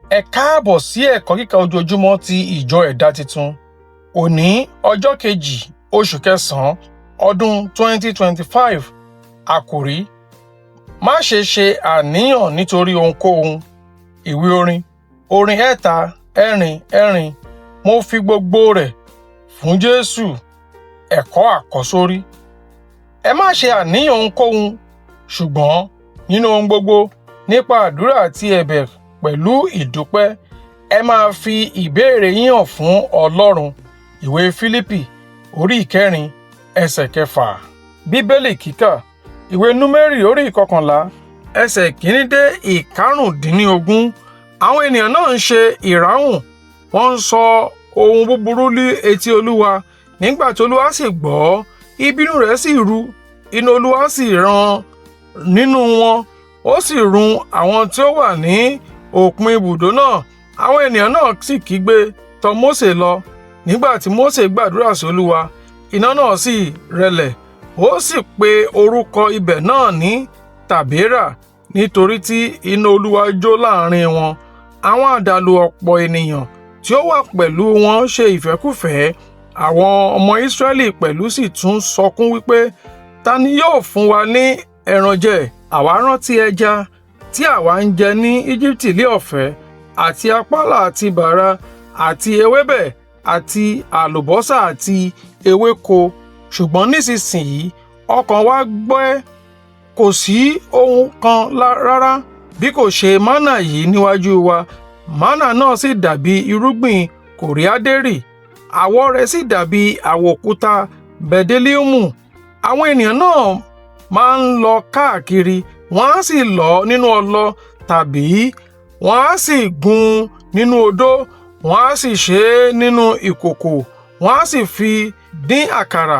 Ẹ káàbọ̀ sí ẹ̀kọ́ kíkà ojoojúmọ́ ti ìjọ ẹ̀dá titun. Òní ọjọ́ kejì oṣù kẹsàn-án ọdún 2025. Àkòrí: má ṣe ṣe àníyàn nítorí ohunkóhun. Ìwé orin 644. Mo fi gbogbo rẹ̀ fún Jésù. Ẹ̀kọ́ àkọ́sórí: ẹ má ṣe àníyàn ohunkóhun, ṣùgbọ́n nínú ohun gbogbo nípa àdúrà àti ẹ̀bẹ̀ pẹ̀lú ìdúpẹ́, ẹ máa fi ìbéèrè yín hàn fún Ọlọ́run. Ìwé Fílípì orí 4 ẹsẹ̀ 6. Bíbélì kíkà: ìwé Númérì orí 11 ẹsẹ̀ 1 dé 15. Àwọn ènìyàn náà ń ṣe ìráhùn, wọ́n ń sọ ohun búburú ní etí Olúwa. Nígbà tí Olúwa sì gbọ́, ìbínú rẹ̀ sì ru, inú Olúwa sì rán nínú wọn, ó sì run àwọn tí ó wà ní òpin ibùdó náà. Àwọn ènìyàn náà sì kígbe tọ̀ Mósè lọ. Nígbà tí Mósè gbàdúrà sí Olúwa, iná náà sì rẹlẹ̀, ó sì pe orúkọ ibẹ̀ náà ní Tàbérà, nítorí tí iná Olúwa jó láàrin wọn. Àwọn àdàlù ọ̀pọ̀ ènìyàn tí ó wà pẹ̀lú wọn ṣe ìfẹ́kúfẹ̀ẹ́. Àwọn ọmọ Ísírẹ́lì pẹ̀lú sì tún sọkún wípé, ta ni yóò fún wa ní ẹran jẹ? Àwa rántí ẹja tí àwa ń jẹ ní Íjíbítì lé ọ̀fẹ́, àti apálà àti bàrà àti ewébẹ̀ àti àlùbọ́sà àti ewéko. Ṣùgbọ́n nísinsìnyí ọkàn wa gbẹ́, kò sí ohun kan rárá bí kò ṣe mánà yìí níwájú wa. Mánà náà sì dàbí irúgbìn kòríádérì, àwọ̀ rẹ̀ sì dàbí àwọ̀ òkúta bẹdélíùmù. Àwọn ènìyàn náà máa ń lọ káàkiri, wọ́n á sì lọ nínú ọlọ, tàbí wọ́n á sì gún nínú odó, wọ́n á sì ṣe é nínú ìkòkò, wọ́n á sì fi dín àkàrà.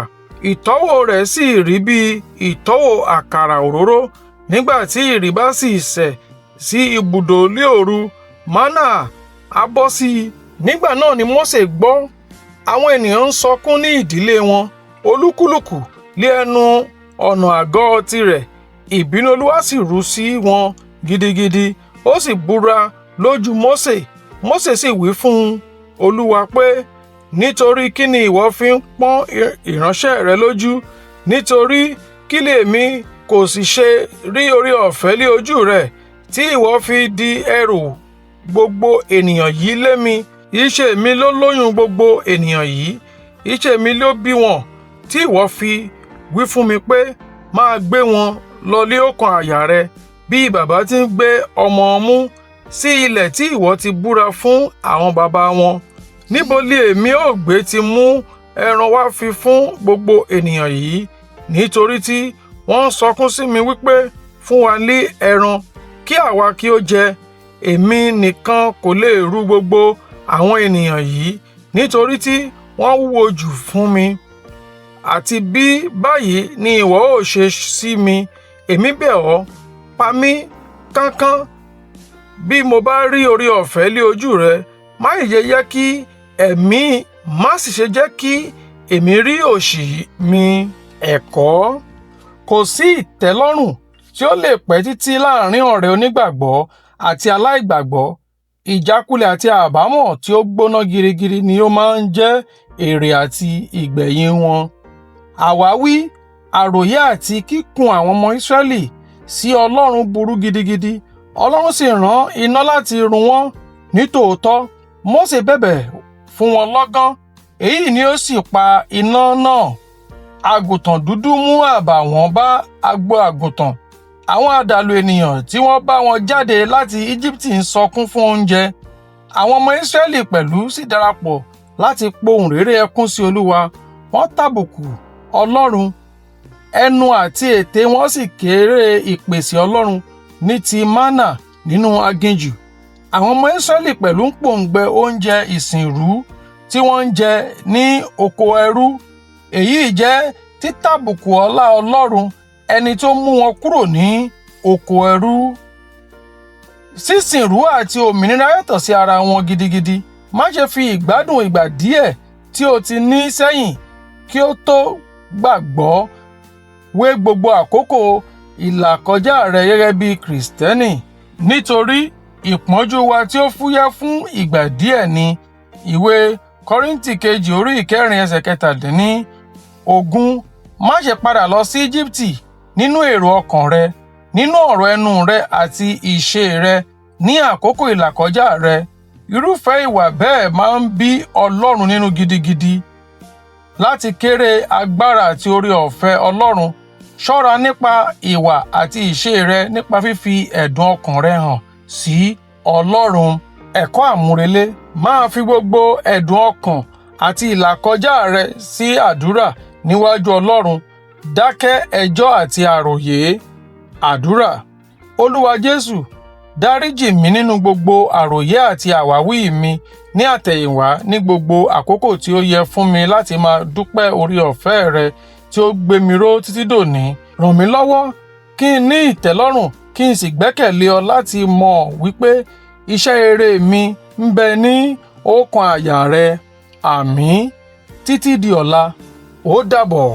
Ìtọ́wò rẹ̀ sì rí bí ìtọ́wò àkàrà òróró. Nígbà tí ìrì bá sì sẹ̀ sí ibùdó lé òru, mánà á bọ́ sí i. Nígbà náà ni Mósè gbọ́. Àwọn ènìyàn ń sọkún ní ìdílé wọn, olúkúlùkù lé ẹnu ọ̀nà àgọ́ tirẹ̀. Ìbínú Olúwa sì ru sí wọn gidigidi, ó sì búra lójú Mósè. Mósè sì wí fún Olúwa pé, nítorí kí ni ìwọ fi ń pọ́n ìránṣẹ́ rẹ lójú? Nítorí kí lèmi kò sì ṣe rí oore ọ̀fẹ́ lé ojú rẹ, tí ìwọ fi di ẹrù gbogbo ènìyàn yìí lé mi? Ìṣe mi ló lóyún gbogbo ènìyàn yìí, ìṣe mi ló bí wọn, tí ìwọ fi wí fún mi pé, máa gbé wọn lọ lé ọkàn àyà rẹ, bí bàbá ti ń gbé ọmọ mú sí ilẹ̀ tí ìwọ ti búra fún àwọn bàbá wọn. Níbo lé èmi ó gbé ti mú ẹran wá fi fún gbogbo ènìyàn yìí? Nítorí tí wọ́n ń sọkún sí mi wípé, fún wa ní ẹran kí àwa kí ó jẹ. Èmi nìkan kò lè rú gbogbo àwọn ènìyàn yìí, nítorí tí wọ́n wúwo jù fún mi. Àti bí báyìí ni ìwọ ó ṣe sí mi. Èmi bẹ̀ ọ́, pa mí kánkán bí mo bá rí oore ọ̀fẹ́ lé ojú rẹ. Má sì jẹ́ kí èmi rí òṣì mi. Ẹ̀kọ́: kò sí ìtẹ́lọ́rùn tí ó lè pẹ́ títí láàrin ọ̀rẹ́ onígbàgbọ́ àti aláìgbàgbọ́. Ìjákulẹ̀ àti àbámọ̀ tí ó gbóná girigiri ni ó máa ń jẹ́ èrè àti ìgbẹ̀yìn wọn. Àwáwí, àròyé àti kíkùn àwọn ọmọ Ísírẹ́lì sí Ọlọ́run burú gidigidi. Ọlọ́run sì rán iná láti run wọ́n. Nítòótọ́, Mósè bẹ̀bẹ̀ fún wọn lọ́gán, èyí ni ó sì pa iná náà. Àgùntàn dúdú mú àbàwọ́n bá agbo àgùntàn. Àwọn àdàlù ènìyàn tí wọ́n bá wọn jáde láti Íjíbítì ń sọkún fún oúnjẹ. Àwọn ọmọ Ísírẹ́lì pẹ̀lú sì darapọ̀ láti pohùn réré ẹkún sí Olúwa. Wọ́n tàbùkù Ọlọ́run, ẹnu àti ètè wọn sì kéré ìpèsè Ọlọ́run ní ti mánà nínú aginjù. Àwọn ọmọ Ísírẹ́lì pẹ̀lú ń pòǹgbẹ oúnjẹ ìsìnrú tí wọ́n ń jẹ ní oko ẹrú. Èyí jẹ́ títàbùkù ọlá Ọlọ́run, ẹni tó mú wọn kúrò ní oko ẹrú. Sísìnrú àti òmìnira yàtọ̀ sí ara wọn gidigidi. Má ṣe fi ìgbádùn ìgbà díẹ̀ tí o ti ní sẹ́yìn kí o tó gbàgbọ́ wé gbogbo àkókò ìlàkọjá rẹ gẹ́gẹ́ bí Kristẹni. Nítorí ìpọ́njú wa tí ó fúyẹ́ fún ìgbà díẹ̀ ni. Ìwé Kọ́ríńtì kejì orí ìkẹrin ẹsẹ̀ kẹtàdínlógún. Má ṣe padà lọ sí Íjíbítì nínú èrò ọkàn rẹ, nínú ọ̀rọ̀ ẹnu rẹ àti ìṣe rẹ ní àkókò ìlàkọjá rẹ. Irúfẹ́ ìwà bẹ́ẹ̀ máa ń bí Ọlọ́run nínú gidigidi. Láti kéré agbára àti oore-ọ̀fẹ́ Ọlọ́run, ṣọ́ra nípa ìwà àti ìṣe rẹ nípa fífi ẹ̀dùn ọkàn rẹ hàn sí Ọlọ́run. Ẹ̀kọ́ àmúrelé: máa fi gbogbo ẹ̀dùn ọkàn àti ìlàkọjá rẹ sí àdúrà níwájú Ọlọ́run. Dákẹ́ ẹjọ́ àti àròyé. Àdúrà: Olúwa Jésù, dáríjì mí nínú gbogbo àròyé àti àwáwí mi ní àtẹ̀yìnwá ní gbogbo àkókò tí ó yẹ fún mi láti máa dúpẹ́ oore-ọ̀fẹ́ rẹ tí ó gbé mi ró títí dòní. Ràn mí lọ́wọ́ kí n ní ìtẹ́lọ́rùn kí n sì gbẹ́kẹ̀lé ọ láti mọ̀ wípé iṣẹ́ rere mi ń bẹ ní ọkàn àyà rẹ. Àmín. Títí di ọ̀la, ó dàbọ̀.